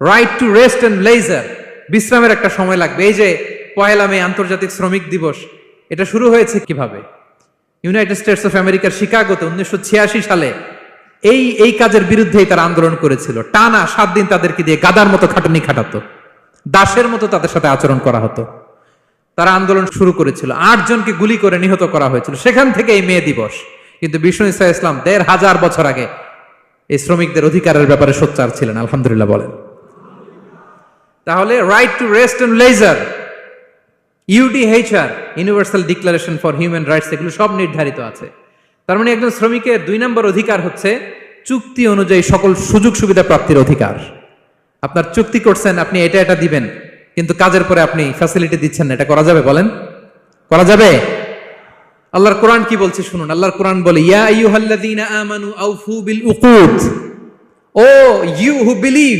Right to rest and leisure, বিশ্রামের একটা সময় লাগবে। এই যে 1 মে আন্তর্জাতিক শ্রমিক দিবস, এটা শুরু হয়েছে কিভাবে? ইউনাইটেড স্টেটস অফ আমেরিকার শিকাগোতে 1986 সালে এই কাজের বিরুদ্ধেই তারা আন্দোলন করেছিল। টানা 7 দিন তাদেরকে দিয়ে গাদার মতো খাটুনি খাটাতো, দাসের মতো তাদের সাথে আচরণ করা হতো। তারা আন্দোলন শুরু করেছিল, 8 জনকে গুলি করে নিহত করা হয়েছিল। সেখান থেকে এই মে দিবস। কিন্তু বিষ্ণু ঈসা ইসলাম 1500 বছর আগে এই শ্রমিকদের অধিকারের ব্যাপারে সোচ্চার ছিলেন। আলহামদুলিল্লাহ বলেন। তাহলে right to rest and leisure, UDHR, universal declaration for human rights, এগুলো সব নির্ধারিত আছে। তার মানে একজন শ্রমিকের 2 নম্বর অধিকার হচ্ছে চুক্তি অনুযায়ী সকল সুযোগ সুবিধা প্রাপ্তির অধিকার। আপনার চুক্তি করছেন, আপনি এটা এটা দিবেন, কিন্তু কাজের পরে আপনি ফ্যাসিলিটি দিচ্ছেন না, এটা করা যাবে? বলেন, করা যাবে? আল্লাহর কোরআন কি বলছে শুনুন। আল্লাহর কোরআন বলে, ইয়া আইয়ুহাল্লাযীনা আমানু আউফু বিল উকুদ, ও ইউ হু বিলিভ,